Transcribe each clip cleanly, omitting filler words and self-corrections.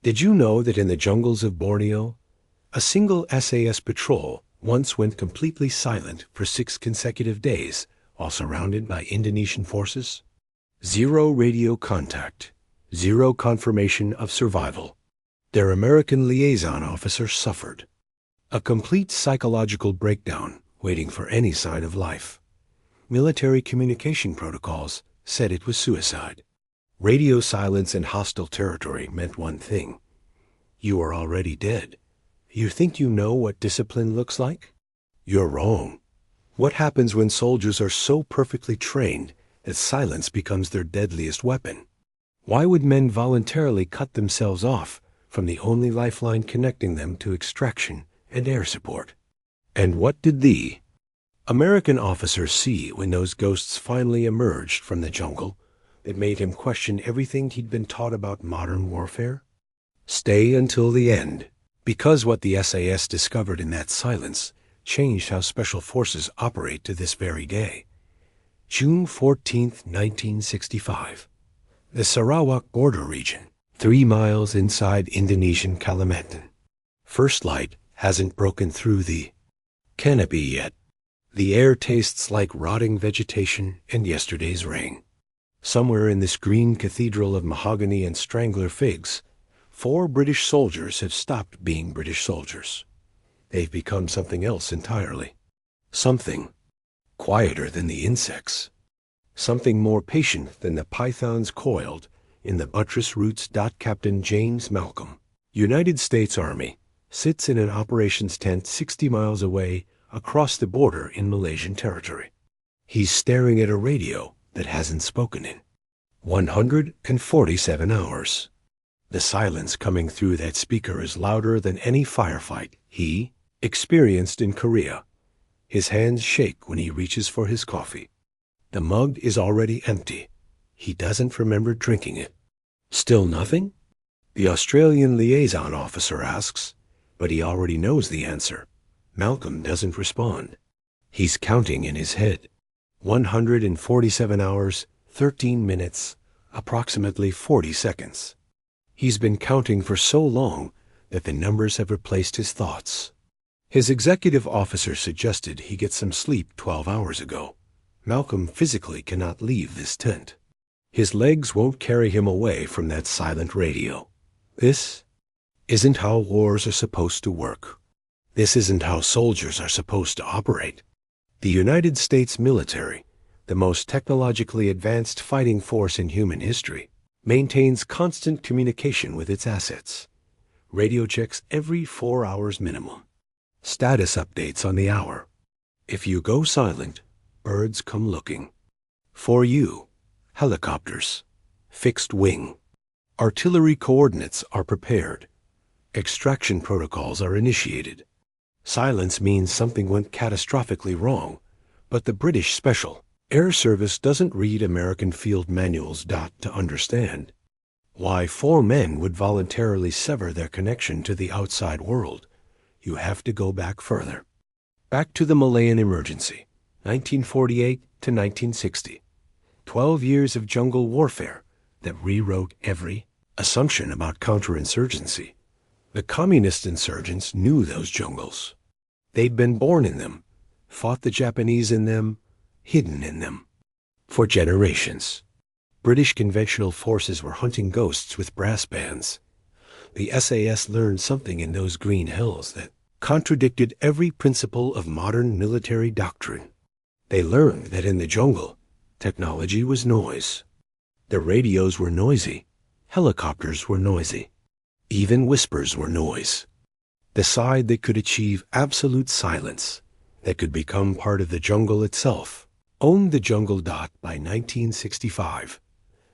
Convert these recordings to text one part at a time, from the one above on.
Did you know that in the jungles of Borneo, a single SAS patrol once went completely silent for 6 consecutive days while surrounded by Indonesian forces? Zero radio contact, zero confirmation of survival. Their American liaison officer suffered. A complete psychological breakdown waiting for any sign of life. Military communication protocols said it was suicide. Radio silence in hostile territory meant one thing. You are already dead. You think you know what discipline looks like? You're wrong. What happens when soldiers are so perfectly trained that silence becomes their deadliest weapon? Why would men voluntarily cut themselves off from the only lifeline connecting them to extraction and air support? And what did the American officer see when those ghosts finally emerged from the jungle that made him question everything he'd been taught about modern warfare? Stay until the end, because what the SAS discovered in that silence changed how special forces operate to this very day. June 14, 1965. The Sarawak border region, 3 miles inside Indonesian Kalimantan. First light hasn't broken through the canopy yet. The air tastes like rotting vegetation and yesterday's rain. Somewhere in this green cathedral of mahogany and strangler figs, 4 British soldiers have stopped being British soldiers. They've become something else entirely. Something quieter than the insects. Something more patient than the pythons coiled in the buttress roots. Captain James Malcolm, United States Army, sits in an operations tent 60 miles away across the border in Malaysian territory. He's staring at a radio that hasn't spoken in 147 hours. The silence coming through that speaker is louder than any firefight he experienced in Korea. His hands shake when he reaches for his coffee. The mug is already empty. He doesn't remember drinking it. Still nothing? The Australian liaison officer asks, but he already knows the answer. Malcolm doesn't respond. He's counting in his head. 147 hours, 13 minutes, approximately 40 seconds. He's been counting for so long that the numbers have replaced his thoughts. His executive officer suggested he get some sleep 12 hours ago. Malcolm physically cannot leave this tent. His legs won't carry him away from that silent radio. This isn't how wars are supposed to work. This isn't how soldiers are supposed to operate. The United States military, the most technologically advanced fighting force in human history, maintains constant communication with its assets. Radio checks every 4 hours minimum. Status updates on the hour. If you go silent, birds come looking. For you, helicopters, fixed wing. Artillery coordinates are prepared. Extraction protocols are initiated. Silence means something went catastrophically wrong, but the British Special Air Service doesn't read American field manuals. To understand why 4 men would voluntarily sever their connection to the outside world, you have to go back further. Back to the Malayan emergency, 1948 to 1960. 12 years of jungle warfare that rewrote every assumption about counterinsurgency. The communist insurgents knew those jungles. They'd been born in them, fought the Japanese in them, hidden in them. For generations, British conventional forces were hunting ghosts with brass bands. The SAS learned something in those green hills that contradicted every principle of modern military doctrine. They learned that in the jungle, technology was noise. The radios were noisy. Helicopters were noisy. Even whispers were noise. The side that could achieve absolute silence, that could become part of the jungle itself, owned the jungle. By 1965,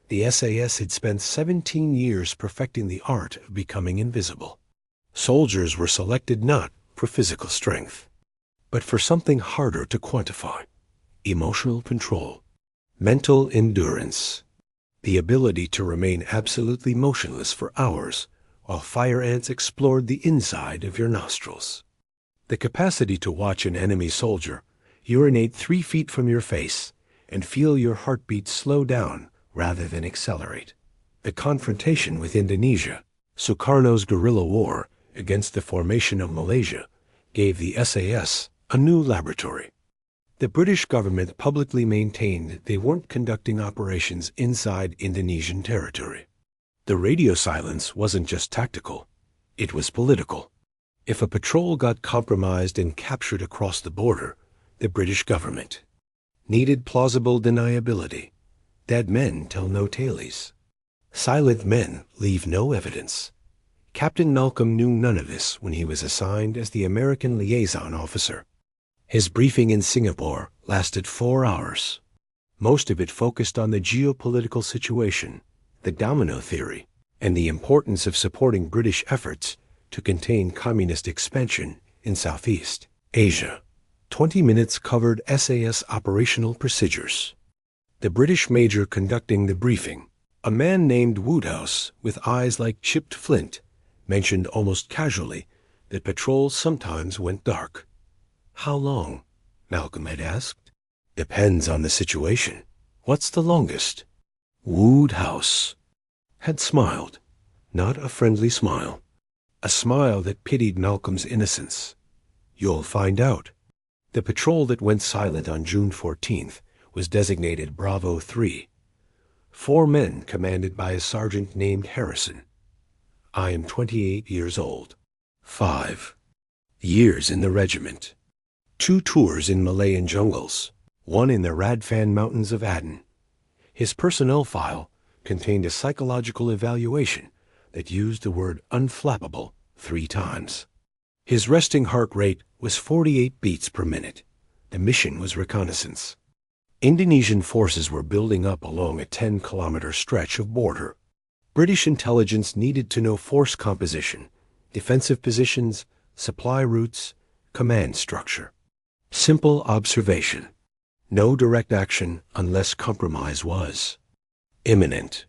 the SAS had spent 17 years perfecting the art of becoming invisible. Soldiers were selected not for physical strength, but for something harder to quantify: emotional control, mental endurance, the ability to remain absolutely motionless for hours while fire ants explored the inside of your nostrils. The capacity to watch an enemy soldier urinate 3 feet from your face and feel your heartbeat slow down rather than accelerate. The confrontation with Indonesia, Sukarno's guerrilla war against the formation of Malaysia gave the SAS a new laboratory. The British government publicly maintained they weren't conducting operations inside Indonesian territory. The radio silence wasn't just tactical, it was political. If a patrol got compromised and captured across the border, the British government needed plausible deniability. Dead men tell no tales. Silent men leave no evidence. Captain Malcolm knew none of this when he was assigned as the American liaison officer. His briefing in Singapore lasted 4 hours. Most of it focused on the geopolitical situation, the domino theory, and the importance of supporting British efforts to contain communist expansion in Southeast Asia. 20 minutes covered SAS operational procedures. The British major conducting the briefing, a man named Woodhouse with eyes like chipped flint, mentioned almost casually that patrols sometimes went dark. How long? Malcolm had asked. Depends on the situation. What's the longest? Woodhouse had smiled, not a friendly smile. A smile that pitied Malcolm's innocence. You'll find out. The patrol that went silent on June 14th was designated Bravo 3. 4 men commanded by a sergeant named Harrison. I am 28 years old. 5 years in the regiment. 2 tours in Malayan jungles, 1 in the Radfan Mountains of Aden. His personnel file contained a psychological evaluation that used the word unflappable 3 times. His resting heart rate was 48 beats per minute. The mission was reconnaissance. Indonesian forces were building up along a 10-kilometer stretch of border. British intelligence needed to know force composition, defensive positions, supply routes, command structure. Simple observation. No direct action unless compromise was imminent.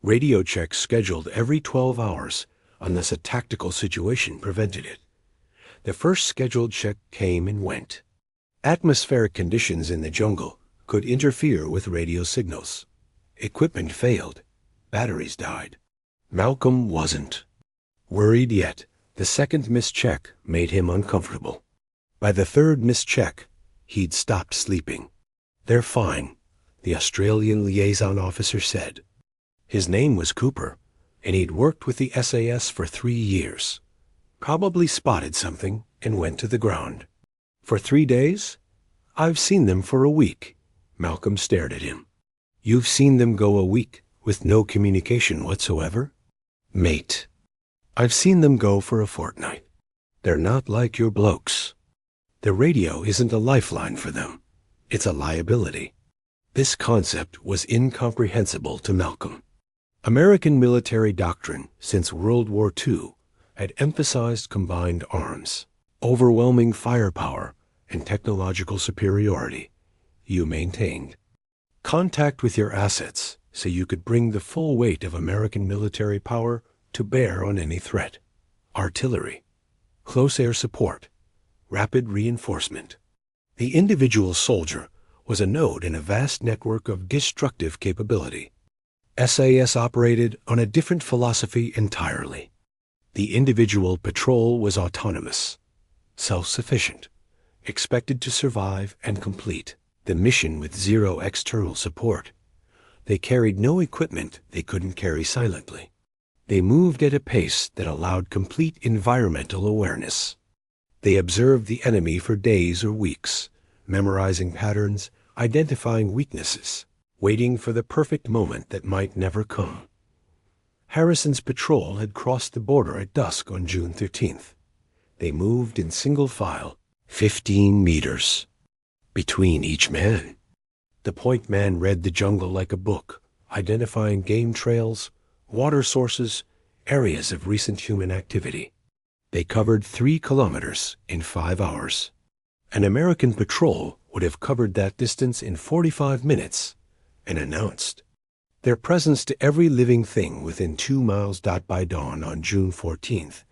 Radio checks scheduled every 12 hours unless a tactical situation prevented it. The first scheduled check came and went. Atmospheric conditions in the jungle could interfere with radio signals. Equipment failed. Batteries died. Malcolm wasn't worried yet. The second missed check made him uncomfortable. By the third missed check, he'd stopped sleeping. They're fine, the Australian liaison officer said. His name was Cooper, and he'd worked with the SAS for 3 years. Probably spotted something and went to the ground. For 3 days? I've seen them for a week. Malcolm stared at him. You've seen them go a week with no communication whatsoever? Mate, I've seen them go for a fortnight. They're not like your blokes. The radio isn't a lifeline for them. It's a liability. This concept was incomprehensible to Malcolm. American military doctrine since World War II had emphasized combined arms, overwhelming firepower, and technological superiority. You maintained contact with your assets so you could bring the full weight of American military power to bear on any threat. Artillery, close air support, rapid reinforcement. The individual soldier was a node in a vast network of destructive capability. SAS operated on a different philosophy entirely. The individual patrol was autonomous, self-sufficient, expected to survive and complete the mission with zero external support. They carried no equipment they couldn't carry silently. They moved at a pace that allowed complete environmental awareness. They observed the enemy for days or weeks, memorizing patterns, identifying weaknesses, waiting for the perfect moment that might never come. Harrison's patrol had crossed the border at dusk on June 13th. They moved in single file, 15 meters between each man. The point man read the jungle like a book, identifying game trails, water sources, areas of recent human activity. They covered 3 kilometers in 5 hours. An American patrol would have covered that distance in 45 minutes and announced their presence to every living thing within 2 miles. By dawn on June 14th,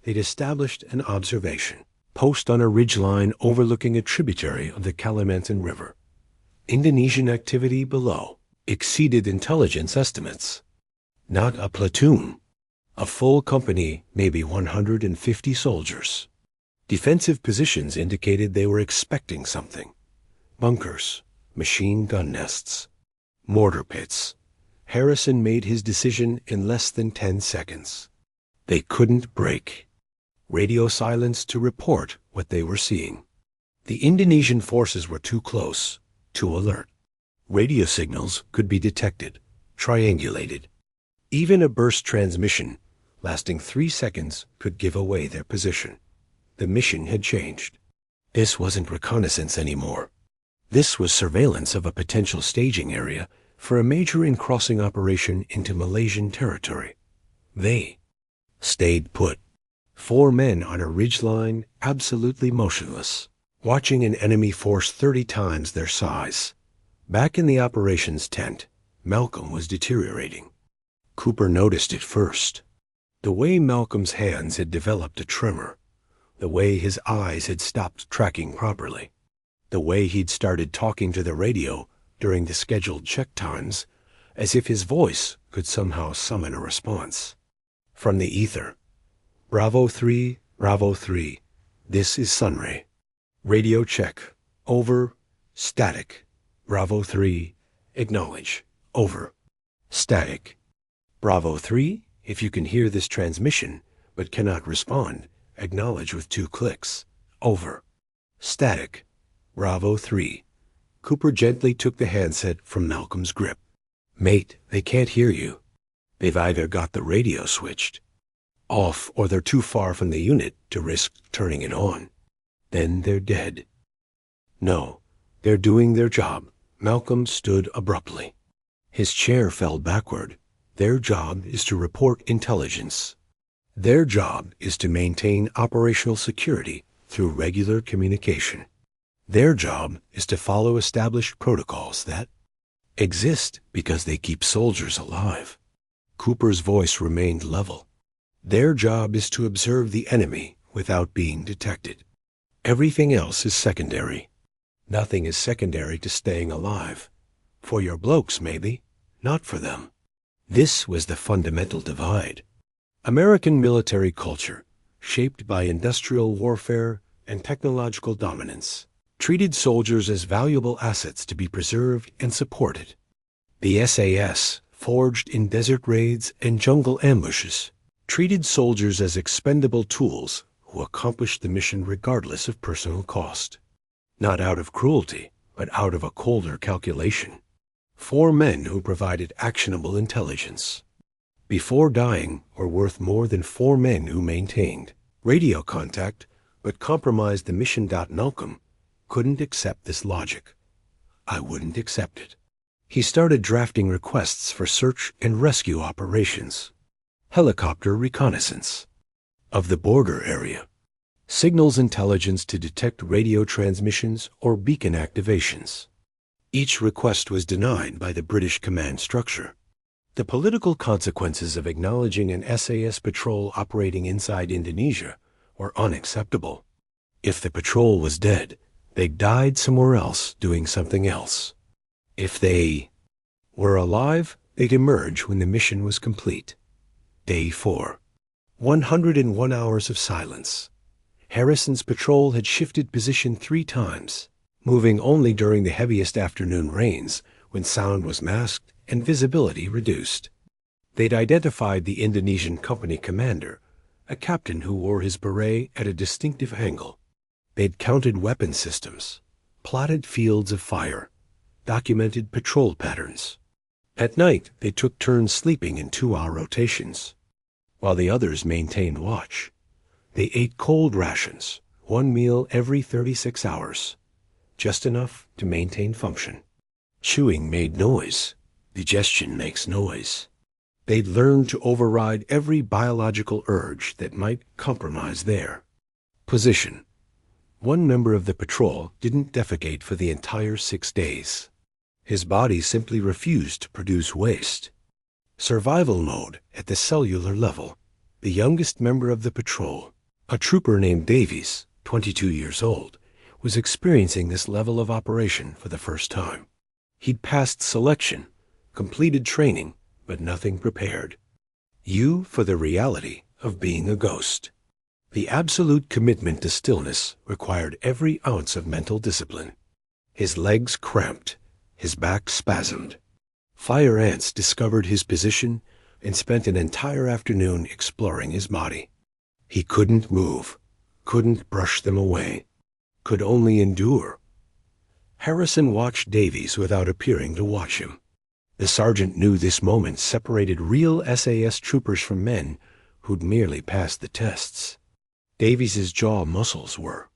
they'd established an observation post on a ridgeline overlooking a tributary of the Kalimantan River. Indonesian activity below exceeded intelligence estimates. Not a platoon, A full company, maybe 150 soldiers. Defensive positions indicated they were expecting something. Bunkers, machine gun nests, mortar pits. Harrison made his decision in less than 10 seconds. They couldn't break. Radio silence to report what they were seeing. The Indonesian forces were too close, too alert. Radio signals could be detected, triangulated. Even a burst transmission, lasting 3 seconds, could give away their position. The mission had changed. This wasn't reconnaissance anymore. This was surveillance of a potential staging area for a major in-crossing operation into Malaysian territory. They stayed put. 4 men on a ridgeline, absolutely motionless, watching an enemy force 30 times their size. Back in the operations tent, Malcolm was deteriorating. Cooper noticed it first. The way Malcolm's hands had developed a tremor, the way his eyes had stopped tracking properly, the way he'd started talking to the radio during the scheduled check times, as if his voice could somehow summon a response. From the ether, Bravo 3, this is Sunray. Radio check, over, static. Bravo 3, acknowledge, over, static. Bravo 3, if you can hear this transmission but cannot respond, acknowledge with 2 clicks, over, static. Bravo 3. Cooper gently took the handset from Malcolm's grip. Mate, they can't hear you. They've either got the radio switched off or they're too far from the unit to risk turning it on. Then they're dead. No, they're doing their job. Malcolm stood abruptly. His chair fell backward. Their job is to report intelligence. Their job is to maintain operational security through regular communication. Their job is to follow established protocols that exist because they keep soldiers alive. Cooper's voice remained level. Their job is to observe the enemy without being detected. Everything else is secondary. Nothing is secondary to staying alive. For your blokes, maybe, not for them. This was the fundamental divide. American military culture, shaped by industrial warfare and technological dominance, treated soldiers as valuable assets to be preserved and supported. The SAS, forged in desert raids and jungle ambushes, treated soldiers as expendable tools who accomplished the mission regardless of personal cost. Not out of cruelty, but out of a colder calculation. 4 men who provided actionable intelligence. Before dying were worth more than 4 men who maintained radio contact but compromised the mission. Malcolm couldn't accept this logic. I wouldn't accept it. He started drafting requests for search and rescue operations. Helicopter reconnaissance of the border area. Signals intelligence to detect radio transmissions or beacon activations. Each request was denied by the British command structure. The political consequences of acknowledging an SAS patrol operating inside Indonesia were unacceptable. If the patrol was dead, they died somewhere else doing something else. If they were alive, they'd emerge when the mission was complete. Day 4. 101 hours of silence. Harrison's patrol had shifted position 3 times, moving only during the heaviest afternoon rains when sound was masked and visibility reduced. They'd identified the Indonesian company commander, a captain who wore his beret at a distinctive angle. They'd counted weapon systems, plotted fields of fire, documented patrol patterns. At night, they took turns sleeping in 2-hour rotations. While the others maintained watch, they ate cold rations, 1 meal every 36 hours, just enough to maintain function. Chewing made noise. Digestion makes noise. They'd learned to override every biological urge that might compromise their position. 1 member of the patrol didn't defecate for the entire 6 days. His body simply refused to produce waste. Survival mode at the cellular level. The youngest member of the patrol, a trooper named Davies, 22 years old, was experiencing this level of operation for the first time. He'd passed selection, completed training, but nothing prepared. U for the reality of being a ghost. The absolute commitment to stillness required every ounce of mental discipline. His legs cramped, his back spasmed. Fire ants discovered his position and spent an entire afternoon exploring his body. He couldn't move, couldn't brush them away, could only endure. Harrison watched Davies without appearing to watch him. The sergeant knew this moment separated real SAS troopers from men who'd merely passed the tests. Davies's jaw muscles were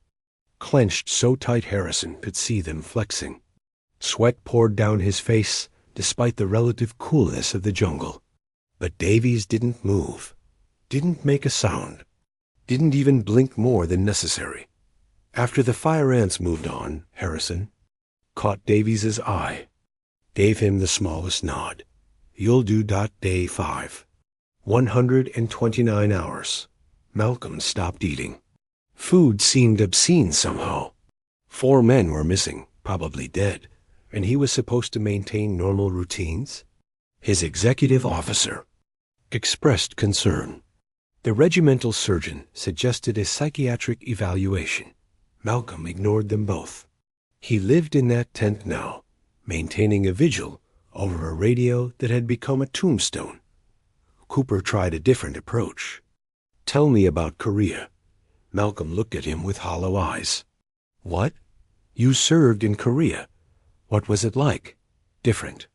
clenched so tight Harrison could see them flexing. Sweat poured down his face despite the relative coolness of the jungle. But Davies didn't move, didn't make a sound, didn't even blink more than necessary. After the fire ants moved on, Harrison caught Davies's eye, gave him the smallest nod. You'll do. Day 5. 129 hours. Malcolm stopped eating. Food seemed obscene somehow. 4 men were missing, probably dead, and he was supposed to maintain normal routines. His executive officer expressed concern. The regimental surgeon suggested a psychiatric evaluation. Malcolm ignored them both. He lived in that tent now, maintaining a vigil over a radio that had become a tombstone. Cooper tried a different approach. Tell me about Korea. Malcolm looked at him with hollow eyes. What? You served in Korea. What was it like? Different.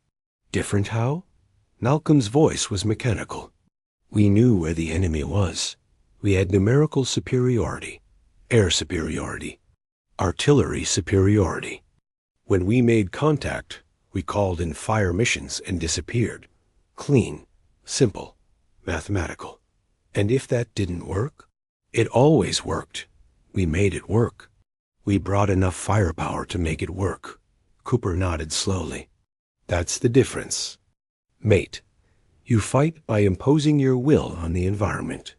Different how? Malcolm's voice was mechanical. We knew where the enemy was. We had numerical superiority, air superiority, artillery superiority. When we made contact, we called in fire missions and disappeared. Clean, simple, mathematical. And if that didn't work, it always worked. We made it work. We brought enough firepower to make it work. Cooper nodded slowly. That's the difference. Mate, you fight by imposing your will on the environment.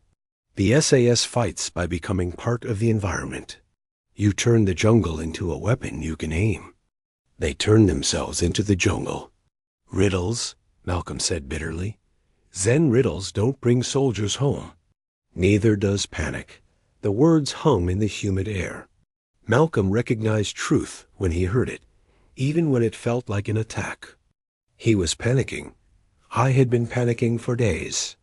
The SAS fights by becoming part of the environment. You turn the jungle into a weapon you can aim. They turn themselves into the jungle. Riddles, Malcolm said bitterly. Zen riddles don't bring soldiers home. Neither does panic. The words hung in the humid air. Malcolm recognized truth when he heard it, even when it felt like an attack. He was panicking. I had been panicking for days.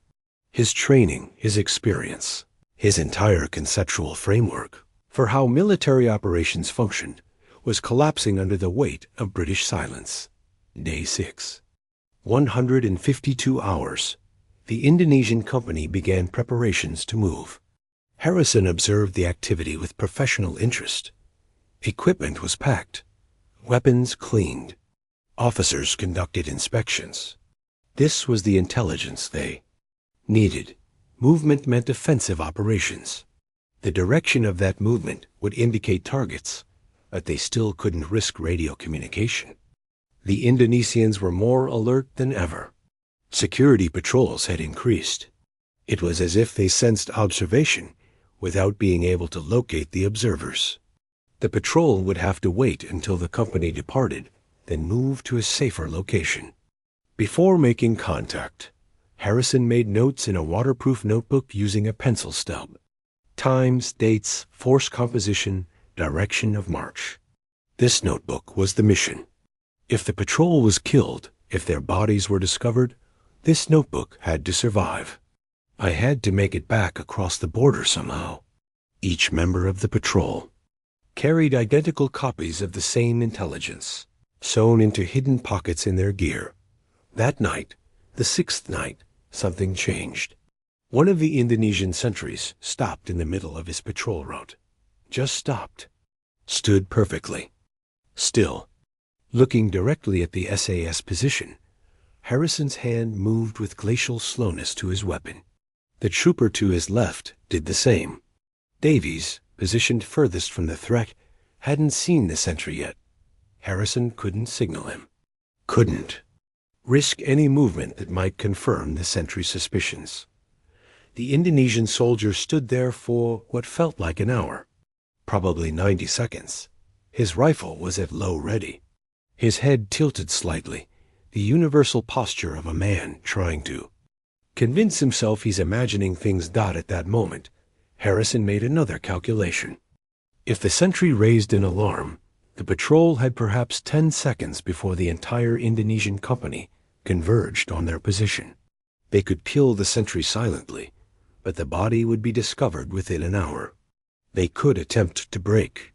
His training, his experience, his entire conceptual framework for how military operations functioned was collapsing under the weight of British silence. Day 6. 152 hours. The Indonesian company began preparations to move. Harrison observed the activity with professional interest. Equipment was packed, weapons cleaned. Officers conducted inspections. This was the intelligence they needed. Movement meant offensive operations. The direction of that movement would indicate targets, but they still couldn't risk radio communication. The Indonesians were more alert than ever. Security patrols had increased. It was as if they sensed observation without being able to locate the observers. The patrol would have to wait until the company departed, then move to a safer location. Before making contact, Harrison made notes in a waterproof notebook using a pencil stub. Times, dates, force composition, direction of march. This notebook was the mission. If the patrol was killed, if their bodies were discovered, this notebook had to survive. I had to make it back across the border somehow. Each member of the patrol carried identical copies of the same intelligence, sewn into hidden pockets in their gear. That night, the 6th night, something changed. One of the Indonesian sentries stopped in the middle of his patrol route. Just stopped. Stood perfectly. Still. Looking directly at the SAS position, Harrison's hand moved with glacial slowness to his weapon. The trooper to his left did the same. Davies, positioned furthest from the threat, hadn't seen the sentry yet. Harrison couldn't signal him. Couldn't risk any movement that might confirm the sentry's suspicions. The Indonesian soldier stood there for what felt like an hour, probably 90 seconds. His rifle was at low ready. His head tilted slightly, the universal posture of a man trying to Convince himself he's imagining things at that moment, Harrison made another calculation. If the sentry raised an alarm, the patrol had perhaps 10 seconds before the entire Indonesian company converged on their position. They could kill the sentry silently, but the body would be discovered within an hour. They could attempt to break,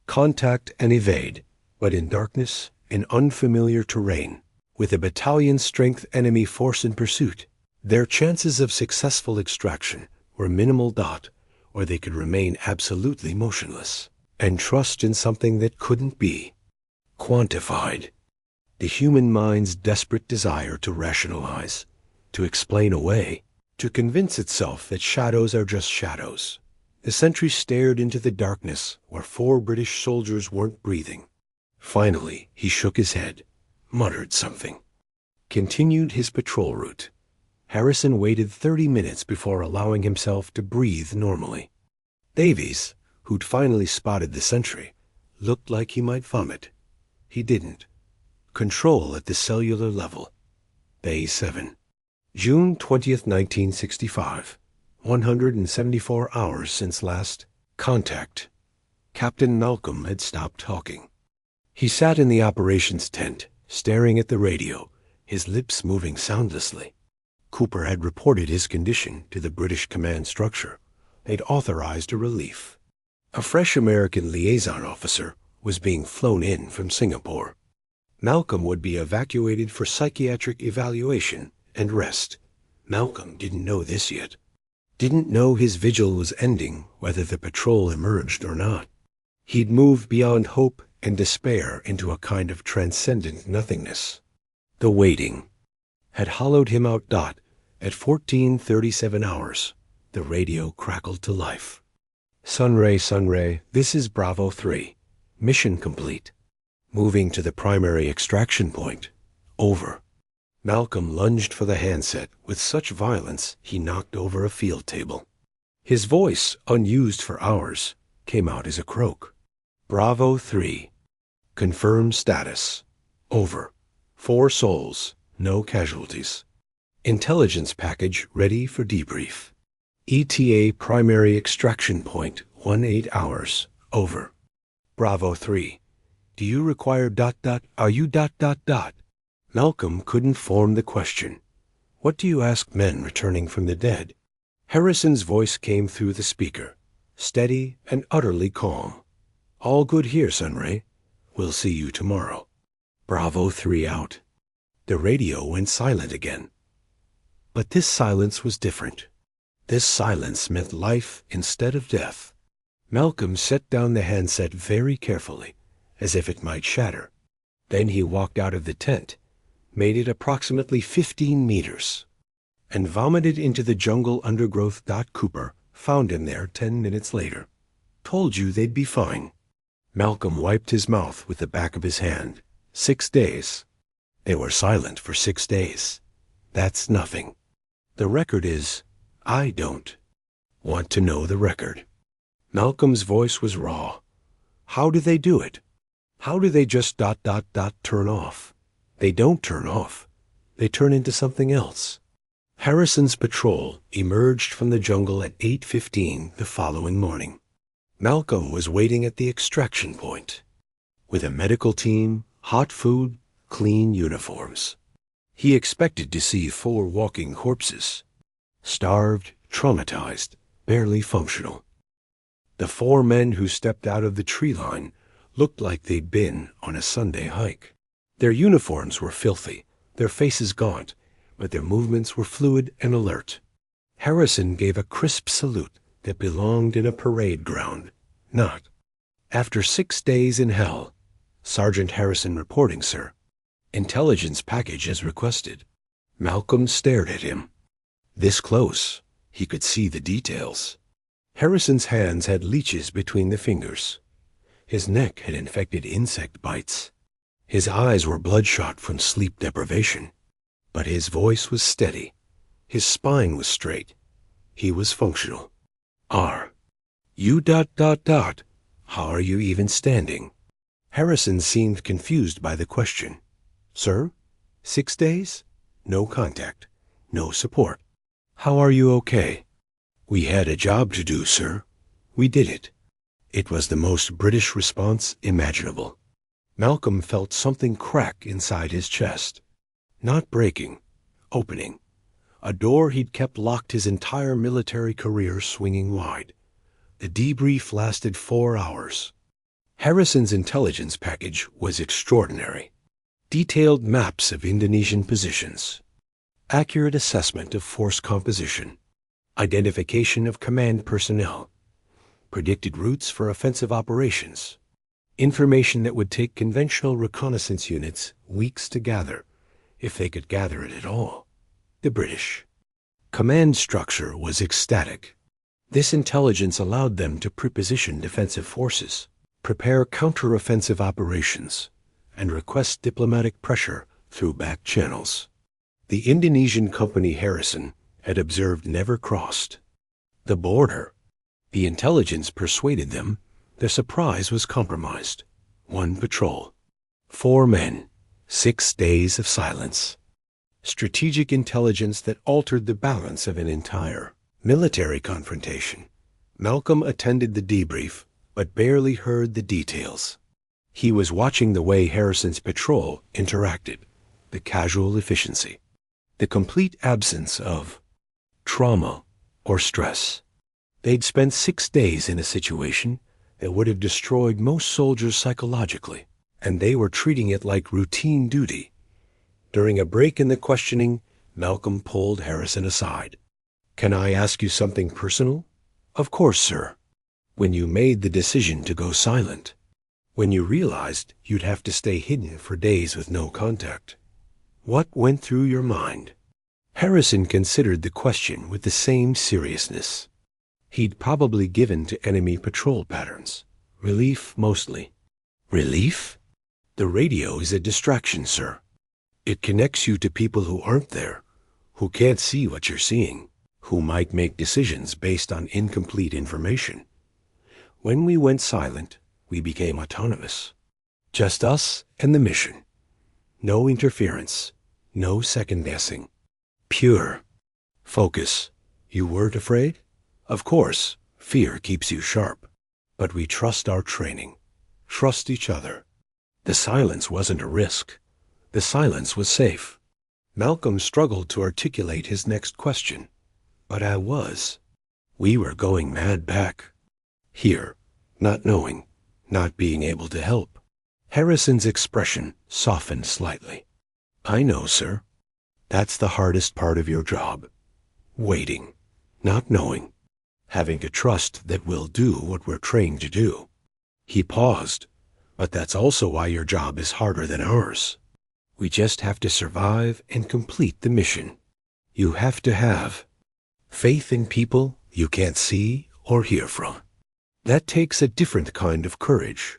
contact and evade, but in darkness, in unfamiliar terrain, with a battalion-strength enemy force in pursuit, their chances of successful extraction were minimal. Or they could remain absolutely motionless and trust in something that couldn't be quantified. The human mind's desperate desire to rationalize, to explain away, to convince itself that shadows are just shadows. The sentry stared into the darkness where 4 British soldiers weren't breathing. Finally, he shook his head, muttered something, continued his patrol route. Harrison waited 30 minutes before allowing himself to breathe normally. Davies, who'd finally spotted the sentry, looked like he might vomit. He didn't. Control at the cellular level. Bay 7. June 20th, 1965. 174 hours since last contact. Captain Malcolm had stopped talking. He sat in the operations tent, staring at the radio, his lips moving soundlessly. Cooper had reported his condition to the British command structure. They'd authorized a relief. A fresh American liaison officer was being flown in from Singapore. Malcolm would be evacuated for psychiatric evaluation and rest. Malcolm didn't know this yet. Didn't know his vigil was ending whether the patrol emerged or not. He'd moved beyond hope and despair into a kind of transcendent nothingness. The waiting had hollowed him out. At 14:37 hours, the radio crackled to life. Sunray, this is Bravo 3. Mission complete. Moving to the primary extraction point. Over. Malcolm lunged for the handset with such violence he knocked over a field table. His voice, unused for hours, came out as a croak. Bravo 3. Confirm status. Over. 4 souls, no casualties. Intelligence package ready for debrief. ETA primary extraction point, 18 hours. Over. Bravo 3. Do you require ... Are you ... Malcolm couldn't form the question. What do you ask men returning from the dead? Harrison's voice came through the speaker, steady and utterly calm. All good here, Sunray. We'll see you tomorrow. Bravo 3 out. The radio went silent again. But this silence was different. This silence meant life instead of death. Malcolm set down the handset very carefully, as if it might shatter. Then he walked out of the tent, made it approximately 15 meters, and vomited into the jungle undergrowth. Cooper found him there 10 minutes later. Told you they'd be fine. Malcolm wiped his mouth with the back of his hand. 6 days. They were silent for 6 days. That's nothing. The record is, I don't want to know the record. Malcolm's voice was raw. How do they do it? How do they just ... turn off? They don't turn off. They turn into something else. Harrison's patrol emerged from the jungle at 8:15 the following morning. Malcolm was waiting at the extraction point, with a medical team, hot food, clean uniforms. He expected to see 4 walking corpses, starved, traumatized, barely functional. The 4 men who stepped out of the tree line looked like they'd been on a Sunday hike. Their uniforms were filthy, their faces gaunt, but their movements were fluid and alert. Harrison gave a crisp salute that belonged in a parade ground, not. After 6 days in hell, Sergeant Harrison reporting, sir. Intelligence package as requested. Malcolm stared at him. This close, he could see the details. Harrison's hands had leeches between the fingers. His neck had infected insect bites. His eyes were bloodshot from sleep deprivation. But his voice was steady. His spine was straight. He was functional. You ... How are you even standing? Harrison seemed confused by the question. Sir? 6 days? No contact. No support. How are you okay? We had a job to do, sir. We did it. It was the most British response imaginable. Malcolm felt something crack inside his chest. Not breaking, opening. A door he'd kept locked his entire military career swinging wide. The debrief lasted 4 hours. Harrison's intelligence package was extraordinary. Detailed maps of Indonesian positions. Accurate assessment of force composition. Identification of command personnel. Predicted routes for offensive operations. Information that would take conventional reconnaissance units weeks to gather, if they could gather it at all. The British. Command structure was ecstatic. This intelligence allowed them to preposition defensive forces, prepare counter-offensive operations, and request diplomatic pressure through back channels. The Indonesian company Harrison had observed never crossed the border. The intelligence persuaded them their surprise was compromised. 1 patrol. 4 men. 6 days of silence. Strategic intelligence that altered the balance of an entire military confrontation. Malcolm attended the debrief, but barely heard the details. He was watching the way Harrison's patrol interacted, the casual efficiency, the complete absence of trauma or stress. They'd spent 6 days in a situation that would have destroyed most soldiers psychologically, and they were treating it like routine duty. During a break in the questioning, Malcolm pulled Harrison aside. "Can I ask you something personal?" "Of course, sir." "When you made the decision to go silent, when you realized you'd have to stay hidden for days with no contact, what went through your mind?" Harrison considered the question with the same seriousness. He'd probably given to enemy patrol patterns. Relief mostly. Relief? The radio is a distraction, sir. It connects you to people who aren't there, who can't see what you're seeing, who might make decisions based on incomplete information. When we went silent, we became autonomous. Just us and the mission. No interference, no second-guessing. Pure focus. You weren't afraid? Of course, fear keeps you sharp. But we trust our training. Trust each other. The silence wasn't a risk. The silence was safe. Malcolm struggled to articulate his next question. But I was. We were going mad back. Here, not knowing, not being able to help. Harrison's expression softened slightly. I know, sir. That's the hardest part of your job. Waiting, not knowing, having to trust that we'll do what we're trained to do. He paused, but that's also why your job is harder than ours. We just have to survive and complete the mission. You have to have faith in people you can't see or hear from. That takes a different kind of courage.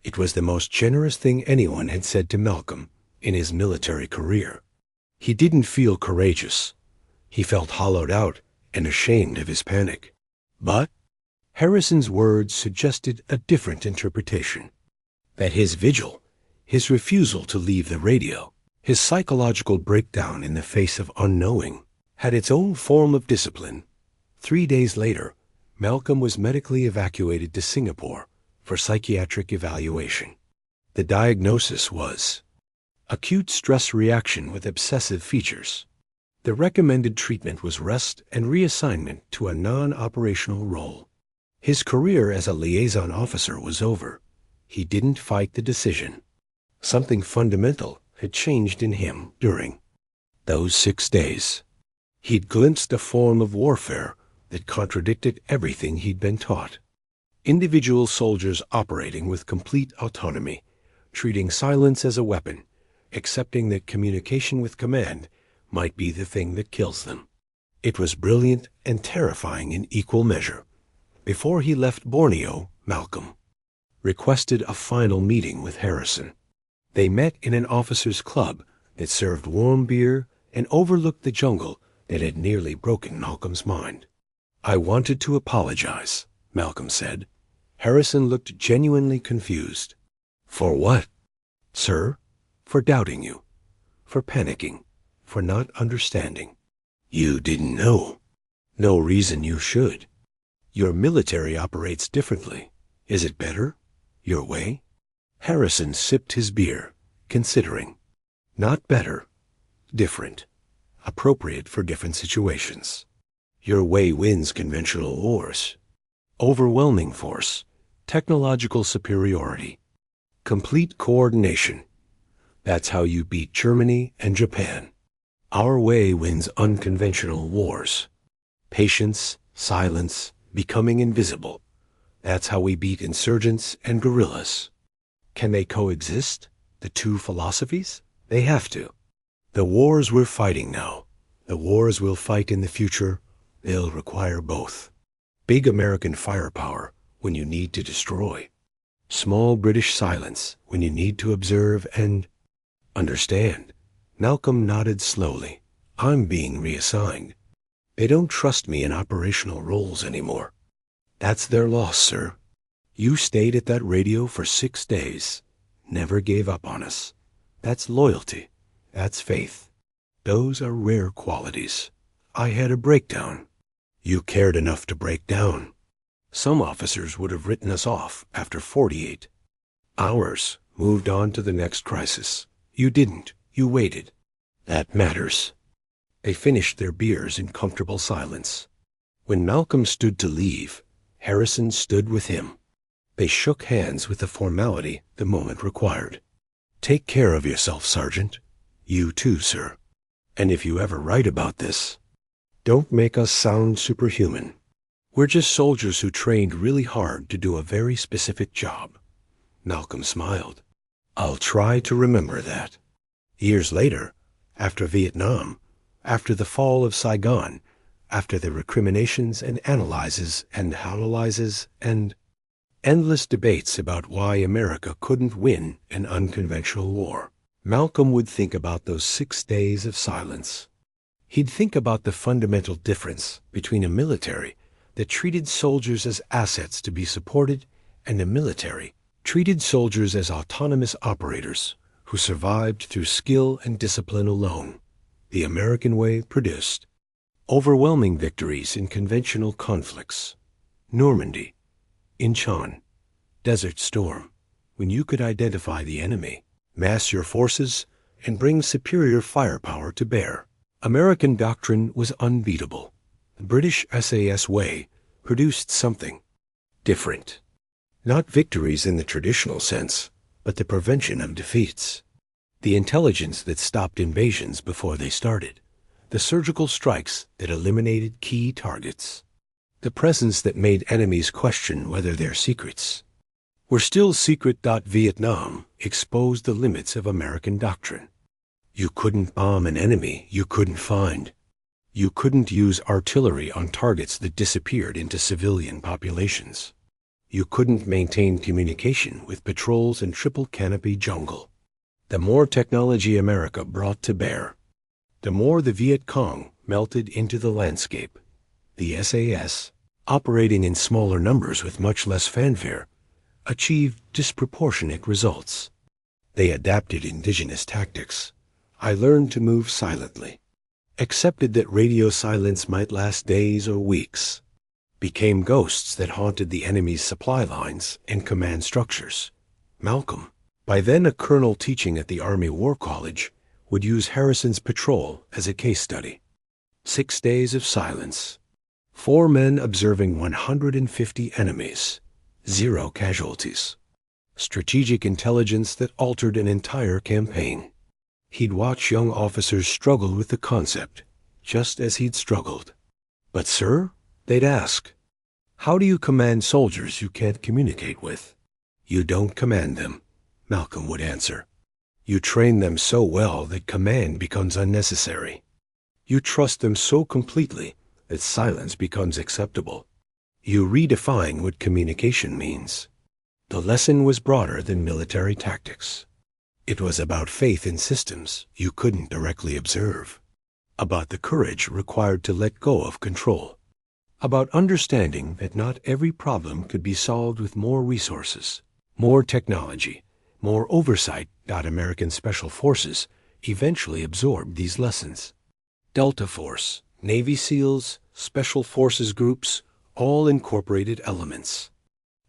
It was the most generous thing anyone had said to Malcolm in his military career. He didn't feel courageous. He felt hollowed out and ashamed of his panic. But Harrison's words suggested a different interpretation. That his vigil, his refusal to leave the radio, his psychological breakdown in the face of unknowing, had its own form of discipline. 3 days later, Malcolm was medically evacuated to Singapore for psychiatric evaluation. The diagnosis was acute stress reaction with obsessive features. The recommended treatment was rest and reassignment to a non-operational role. His career as a liaison officer was over. He didn't fight the decision. Something fundamental had changed in him during those 6 days. He'd glimpsed a form of warfare that contradicted everything he'd been taught. Individual soldiers operating with complete autonomy, treating silence as a weapon, accepting that communication with command might be the thing that kills them. It was brilliant and terrifying in equal measure. Before he left Borneo, Malcolm requested a final meeting with Harrison. They met in an officers' club that served warm beer and overlooked the jungle that had nearly broken Malcolm's mind. I wanted to apologize, Malcolm said. Harrison looked genuinely confused. For what? Sir, for doubting you, for panicking, for not understanding. You didn't know. No reason you should. Your military operates differently. Is it better? Your way? Harrison sipped his beer, considering. Not better. Different. Appropriate for different situations. Your way wins conventional wars. Overwhelming force. Technological superiority. Complete coordination. That's how you beat Germany and Japan. Our way wins unconventional wars. Patience, silence, becoming invisible. That's how we beat insurgents and guerrillas. Can they coexist, the two philosophies? They have to. The wars we're fighting now, the wars we'll fight in the future, they'll require both. Big American firepower when you need to destroy. Small British silence when you need to observe and understand. Malcolm nodded slowly. I'm being reassigned. They don't trust me in operational roles anymore. That's their loss, sir. You stayed at that radio for 6 days. Never gave up on us. That's loyalty. That's faith. Those are rare qualities. I had a breakdown. You cared enough to break down. Some officers would have written us off after 48 hours, moved on to the next crisis. You didn't. You waited. That matters. They finished their beers in comfortable silence. When Malcolm stood to leave, Harrison stood with him. They shook hands with the formality the moment required. Take care of yourself, Sergeant. You too, sir. And if you ever write about this, don't make us sound superhuman. We're just soldiers who trained really hard to do a very specific job. Malcolm smiled. I'll try to remember that. Years later, after Vietnam, after the fall of Saigon, after the recriminations and analyses and analyzes and endless debates about why America couldn't win an unconventional war, Malcolm would think about those 6 days of silence. He'd think about the fundamental difference between a military that treated soldiers as assets to be supported and a military treated soldiers as autonomous operators who survived through skill and discipline alone. The American way produced overwhelming victories in conventional conflicts. Normandy, Incheon, Desert Storm, when you could identify the enemy, mass your forces, and bring superior firepower to bear. American doctrine was unbeatable. The British SAS way produced something different. Not victories in the traditional sense, but the prevention of defeats. The intelligence that stopped invasions before they started. The surgical strikes that eliminated key targets. The presence that made enemies question whether their secrets were still secret. Vietnam exposed the limits of American doctrine. You couldn't bomb an enemy you couldn't find. You couldn't use artillery on targets that disappeared into civilian populations. You couldn't maintain communication with patrols in triple canopy jungle. The more technology America brought to bear, the more the Viet Cong melted into the landscape. The SAS, operating in smaller numbers with much less fanfare, achieved disproportionate results. They adapted indigenous tactics. I learned to move silently, accepted that radio silence might last days or weeks, became ghosts that haunted the enemy's supply lines and command structures. Malcolm, by then a colonel teaching at the Army War College, would use Harrison's patrol as a case study. 6 days of silence. 4 men observing 150 enemies. 0 casualties. Strategic intelligence that altered an entire campaign. He'd watch young officers struggle with the concept, just as he'd struggled. But, sir, they'd ask, how do you command soldiers you can't communicate with? You don't command them, Malcolm would answer. You train them so well that command becomes unnecessary. You trust them so completely that silence becomes acceptable. You redefine what communication means. The lesson was broader than military tactics. It was about faith in systems you couldn't directly observe, about the courage required to let go of control, about understanding that not every problem could be solved with more resources, more technology, more oversight. American Special Forces eventually absorbed these lessons. Delta Force, Navy SEALs, Special Forces groups, all incorporated elements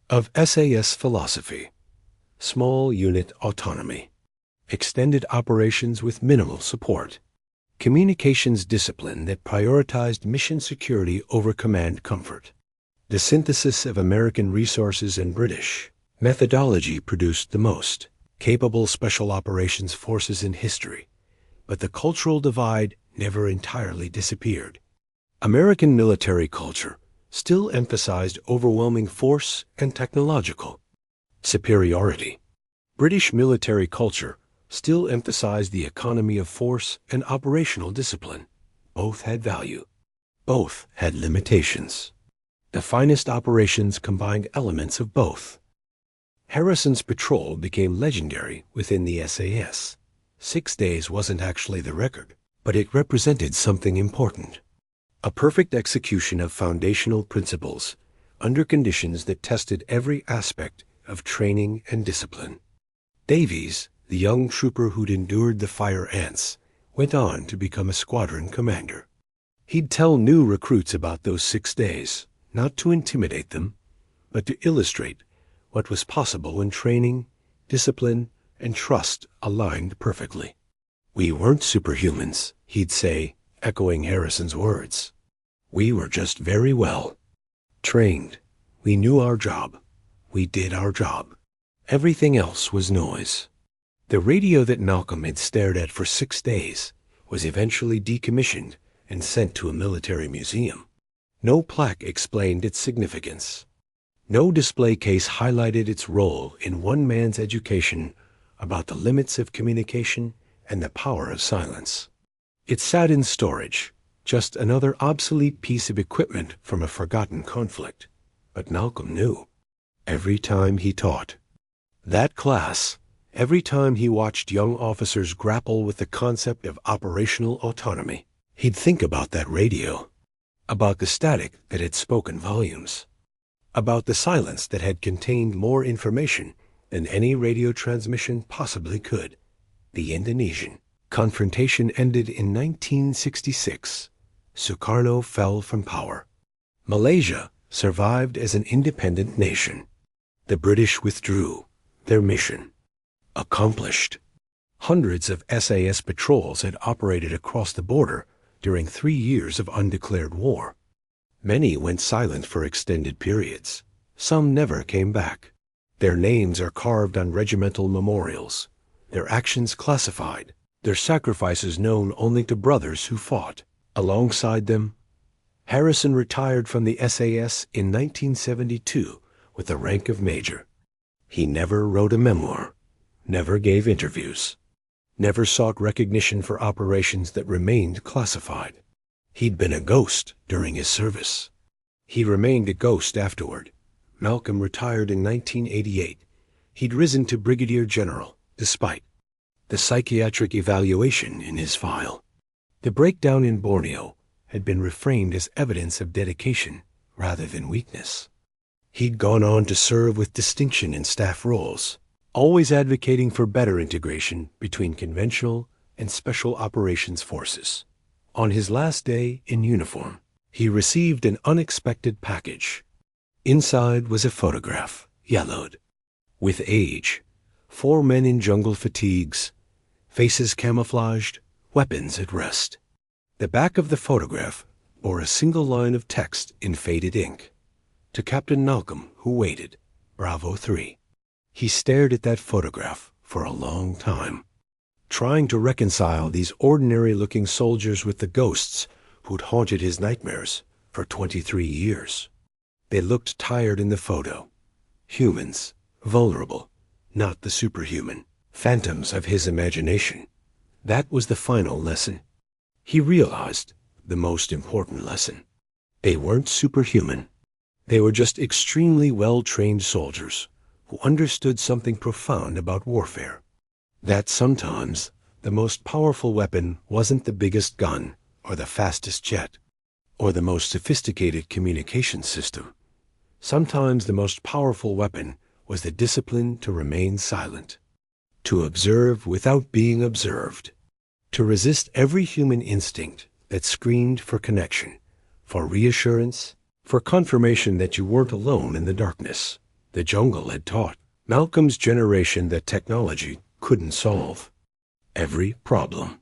of SAS philosophy. Small unit autonomy, extended operations with minimal support, communications discipline that prioritized mission security over command comfort. The synthesis of American resources and British methodology produced the most capable special operations forces in history, but the cultural divide never entirely disappeared. American military culture still emphasized overwhelming force and technological superiority. British military culture still emphasized the economy of force and operational discipline. Both had value. Both had limitations. The finest operations combined elements of both. Harrison's patrol became legendary within the SAS. 6 days wasn't actually the record, but it represented something important. A perfect execution of foundational principles under conditions that tested every aspect of training and discipline. Davies, the young trooper who'd endured the fire ants, went on to become a squadron commander. He'd tell new recruits about those 6 days, not to intimidate them, but to illustrate what was possible when training, discipline, and trust aligned perfectly. "We weren't superhumans," he'd say, echoing Harrison's words. "We were just very well trained. We knew our job. We did our job. Everything else was noise." The radio that Malcolm had stared at for 6 days was eventually decommissioned and sent to a military museum. No plaque explained its significance. No display case highlighted its role in one man's education about the limits of communication and the power of silence. It sat in storage, just another obsolete piece of equipment from a forgotten conflict. But Malcolm knew. Every time he taught that class, every time he watched young officers grapple with the concept of operational autonomy, he'd think about that radio, about the static that had spoken volumes, about the silence that had contained more information than any radio transmission possibly could. The Indonesian confrontation ended in 1966. Sukarno fell from power. Malaysia survived as an independent nation. The British withdrew. Their mission accomplished. Hundreds of SAS patrols had operated across the border during 3 years of undeclared war. Many went silent for extended periods. Some never came back. Their names are carved on regimental memorials, their actions classified, their sacrifices known only to brothers who fought alongside them. Harrison retired from the SAS in 1972 with the rank of major. He never wrote a memoir, never gave interviews, never sought recognition for operations that remained classified. He'd been a ghost during his service. He remained a ghost afterward. Malcolm retired in 1988. He'd risen to brigadier general, despite the psychiatric evaluation in his file. The breakdown in Borneo had been reframed as evidence of dedication rather than weakness. He'd gone on to serve with distinction in staff roles, always advocating for better integration between conventional and special operations forces. On his last day in uniform, he received an unexpected package. Inside was a photograph, yellowed. With age, 4 men in jungle fatigues, faces camouflaged, weapons at rest. The back of the photograph bore a single line of text in faded ink. To Captain Malcolm, who waited, Bravo 3. He stared at that photograph for a long time, trying to reconcile these ordinary-looking soldiers with the ghosts who'd haunted his nightmares for 23 years. They looked tired in the photo. Humans, vulnerable, not the superhuman, phantoms of his imagination. That was the final lesson. He realized the most important lesson. They weren't superhuman. They were just extremely well-trained soldiers who understood something profound about warfare. That sometimes the most powerful weapon wasn't the biggest gun or the fastest jet or the most sophisticated communication system. Sometimes the most powerful weapon was the discipline to remain silent, to observe without being observed, to resist every human instinct that screamed for connection, for reassurance, for confirmation that you weren't alone in the darkness. The jungle had taught Malcolm's generation that technology couldn't solve every problem.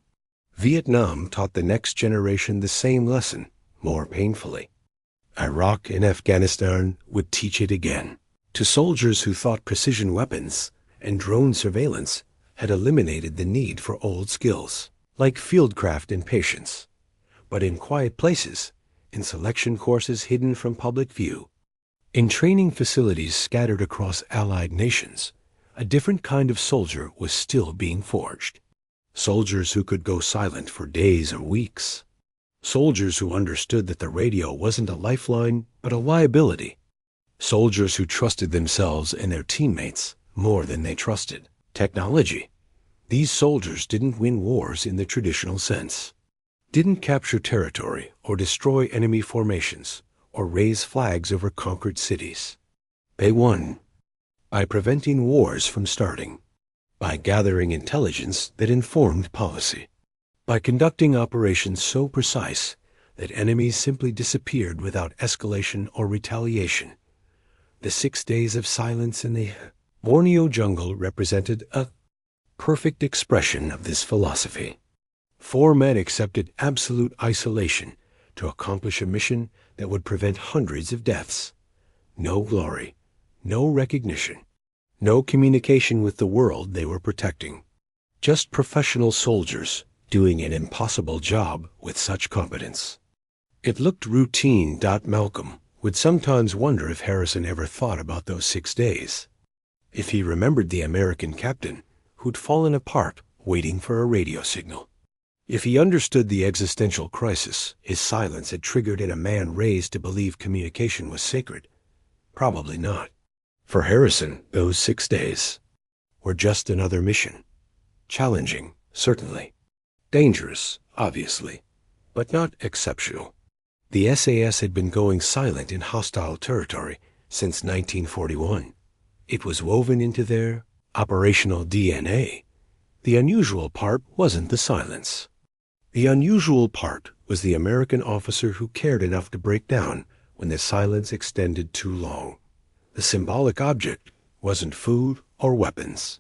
Vietnam taught the next generation the same lesson, more painfully. Iraq and Afghanistan would teach it again, to soldiers who thought precision weapons and drone surveillance had eliminated the need for old skills, like fieldcraft and patience, but in quiet places, in selection courses hidden from public view, in training facilities scattered across allied nations, a different kind of soldier was still being forged. Soldiers who could go silent for days or weeks. Soldiers who understood that the radio wasn't a lifeline, but a liability. Soldiers who trusted themselves and their teammates more than they trusted technology. These soldiers didn't win wars in the traditional sense, didn't capture territory or destroy enemy formations or raise flags over conquered cities. They won by preventing wars from starting, by gathering intelligence that informed policy, by conducting operations so precise that enemies simply disappeared without escalation or retaliation. The 6 days of silence in the Borneo jungle represented a perfect expression of this philosophy. 4 men accepted absolute isolation to accomplish a mission that would prevent hundreds of deaths. No glory, no recognition, no communication with the world they were protecting. Just professional soldiers doing an impossible job with such competence. It looked routine. Malcolm would sometimes wonder if Harrison ever thought about those 6 days. If he remembered the American captain who'd fallen apart waiting for a radio signal. If he understood the existential crisis his silence had triggered in a man raised to believe communication was sacred. Probably not. For Harrison, those 6 days were just another mission. Challenging, certainly. Dangerous, obviously, but not exceptional. The SAS had been going silent in hostile territory since 1941. It was woven into their operational DNA. The unusual part wasn't the silence. The unusual part was the American officer who cared enough to break down when the silence extended too long. The symbolic object wasn't food or weapons.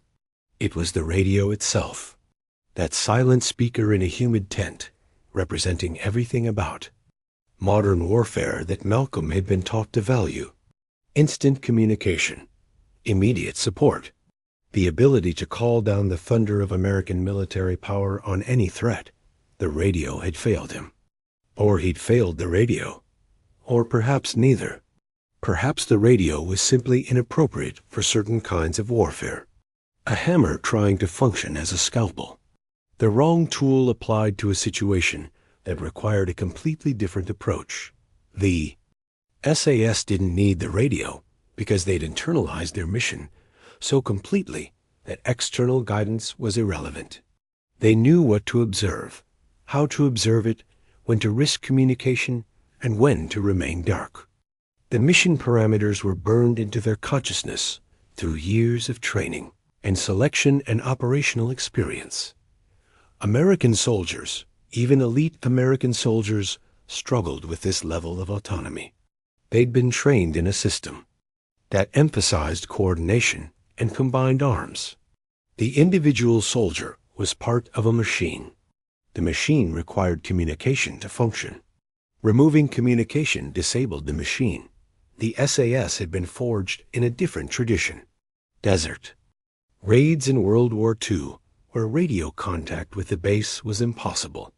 It was the radio itself, that silent speaker in a humid tent, representing everything about modern warfare that Malcolm had been taught to value. Instant communication, immediate support, the ability to call down the thunder of American military power on any threat. The radio had failed him. Or he'd failed the radio. Or perhaps neither. Perhaps the radio was simply inappropriate for certain kinds of warfare. A hammer trying to function as a scalpel. The wrong tool applied to a situation that required a completely different approach. The SAS didn't need the radio because they'd internalized their mission so completely that external guidance was irrelevant. They knew what to observe, how to observe it, when to risk communication, and when to remain dark. The mission parameters were burned into their consciousness through years of training and selection and operational experience. American soldiers, even elite American soldiers, struggled with this level of autonomy. They'd been trained in a system that emphasized coordination and combined arms. The individual soldier was part of a machine. The machine required communication to function. Removing communication disabled the machine. The SAS had been forged in a different tradition. Desert. Raids in World War II, where radio contact with the base was impossible.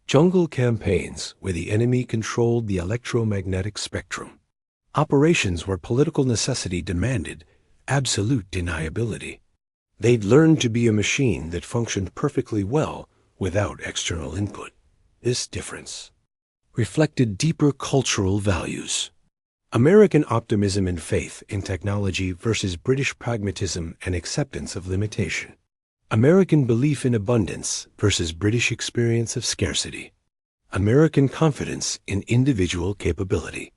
Jungle campaigns where the enemy controlled the electromagnetic spectrum. Operations where political necessity demanded absolute deniability. They'd learned to be a machine that functioned perfectly well without external input. This difference reflected deeper cultural values. American optimism and faith in technology versus British pragmatism and acceptance of limitation. American belief in abundance versus British experience of scarcity. American confidence in individual capability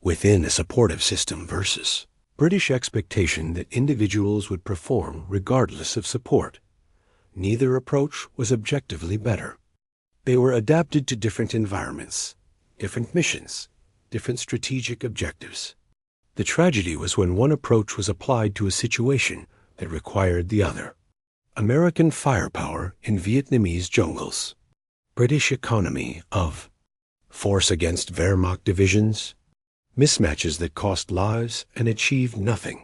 within a supportive system versus British expectation that individuals would perform regardless of support. Neither approach was objectively better. They were adapted to different environments, different missions, different strategic objectives. The tragedy was when one approach was applied to a situation that required the other. American firepower in Vietnamese jungles. British economy of force against Wehrmacht divisions. Mismatches that cost lives and achieved nothing.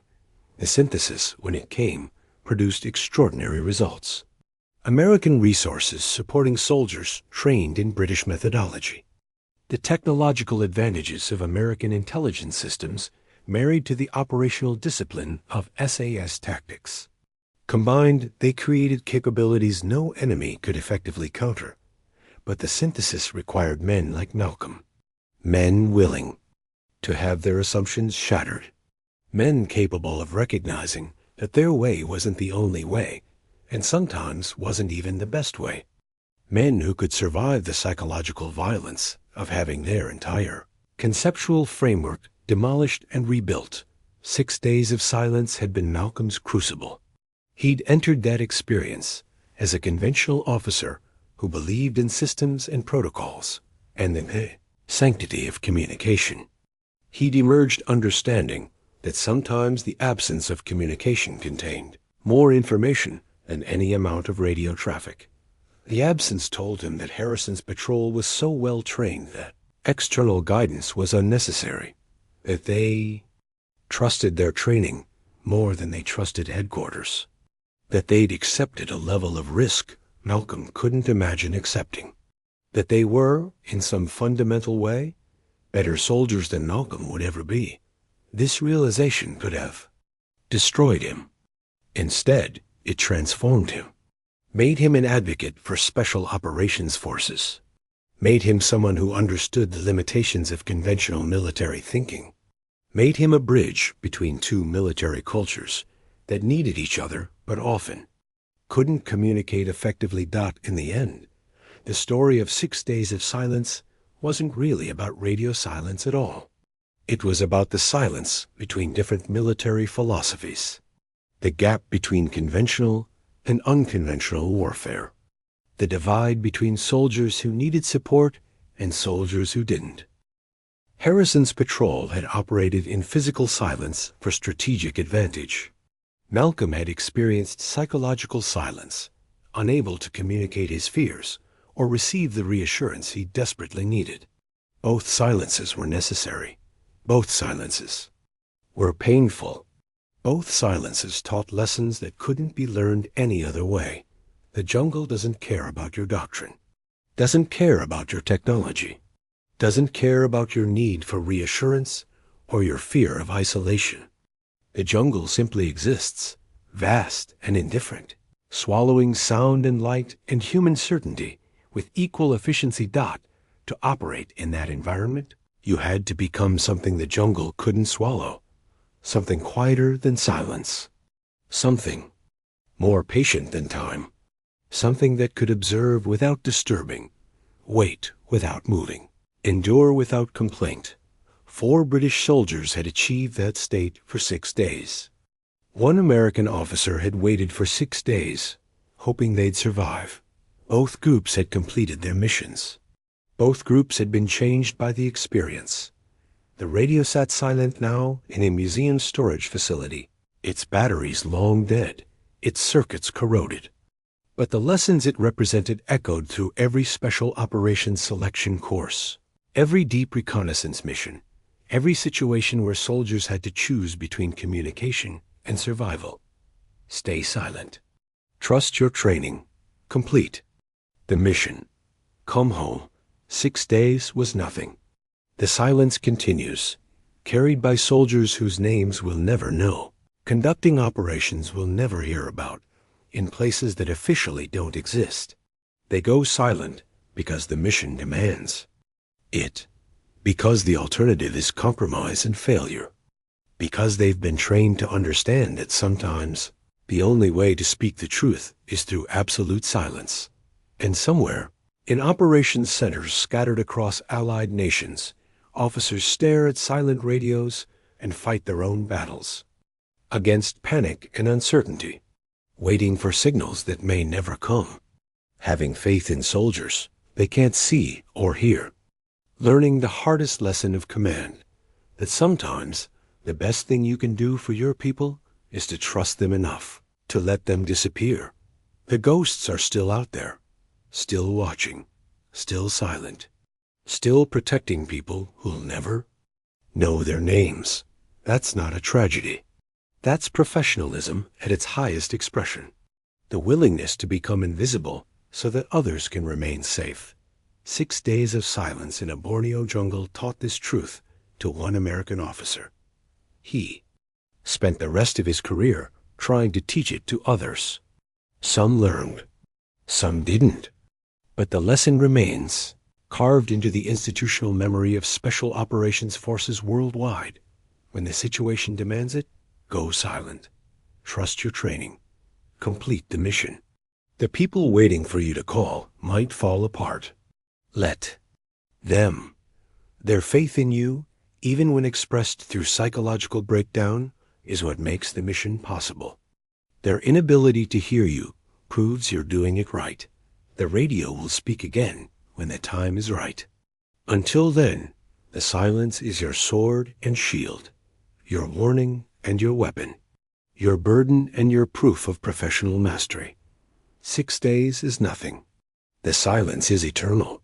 The synthesis, when it came, produced extraordinary results. American resources supporting soldiers trained in British methodology. The technological advantages of American intelligence systems married to the operational discipline of SAS tactics. Combined, they created capabilities no enemy could effectively counter. But the synthesis required men like Malcolm. Men willing to have their assumptions shattered. Men capable of recognizing that their way wasn't the only way, and sometimes wasn't even the best way. Men who could survive the psychological violence of having their entire conceptual framework demolished and rebuilt. 6 days of silence had been Malcolm's crucible. He'd entered that experience as a conventional officer who believed in systems and protocols, and the sanctity of communication. He'd emerged understanding that sometimes the absence of communication contained more information than any amount of radio traffic. The absence told him that Harrison's patrol was so well trained that external guidance was unnecessary, that they trusted their training more than they trusted headquarters, that they'd accepted a level of risk Malcolm couldn't imagine accepting, that they were, in some fundamental way, better soldiers than Malcolm would ever be. This realization could have destroyed him. Instead, it transformed him, made him an advocate for special operations forces, made him someone who understood the limitations of conventional military thinking, made him a bridge between two military cultures that needed each other but often couldn't communicate effectively. In the end, the story of 6 days of silence wasn't really about radio silence at all. It was about the silence between different military philosophies, the gap between conventional and unconventional warfare, the divide between soldiers who needed support and soldiers who didn't. Harrison's patrol had operated in physical silence for strategic advantage. Malcolm had experienced psychological silence, unable to communicate his fears or receive the reassurance he desperately needed. Both silences were necessary. Both silences were painful. Both silences taught lessons that couldn't be learned any other way. The jungle doesn't care about your doctrine, doesn't care about your technology, doesn't care about your need for reassurance or your fear of isolation. The jungle simply exists, vast and indifferent, swallowing sound and light and human certainty with equal efficiency. To operate in that environment, you had to become something the jungle couldn't swallow, something quieter than silence, something more patient than time, something that could observe without disturbing, wait without moving, endure without complaint. 4 British soldiers had achieved that state for 6 days. 1 American officer had waited for 6 days, hoping they'd survive. Both groups had completed their missions. Both groups had been changed by the experience. The radio sat silent now in a museum storage facility, its batteries long dead, its circuits corroded. But the lessons it represented echoed through every special operations selection course, every deep reconnaissance mission, every situation where soldiers had to choose between communication and survival. Stay silent. Trust your training. Complete the mission. Come home. 6 days was nothing. The silence continues, carried by soldiers whose names we'll never know, conducting operations we'll never hear about, in places that officially don't exist. They go silent because the mission demands it, because the alternative is compromise and failure, because they've been trained to understand that sometimes the only way to speak the truth is through absolute silence. And somewhere, in operations centers scattered across allied nations, officers stare at silent radios and fight their own battles, against panic and uncertainty, waiting for signals that may never come, having faith in soldiers They can't see or hear. Learning the hardest lesson of command, that sometimes the best thing you can do for your people is to trust them enough to let them disappear. The ghosts are still out there, still watching, still silent, still protecting people who'll never know their names. That's not a tragedy. That's professionalism at its highest expression. The willingness to become invisible so that others can remain safe. 6 days of silence in a Borneo jungle taught this truth to one American officer. He spent the rest of his career trying to teach it to others. Some learned, some didn't. But the lesson remains, carved into the institutional memory of special operations forces worldwide. When the situation demands it, go silent. Trust your training. Complete the mission. The people waiting for you to call might fall apart. Let them. Their faith in you, even when expressed through psychological breakdown, is what makes the mission possible. Their inability to hear you proves you're doing it right. The radio will speak again when the time is right. Until then, the silence is your sword and shield, your warning and your weapon, your burden and your proof of professional mastery. 6 days is nothing. The silence is eternal.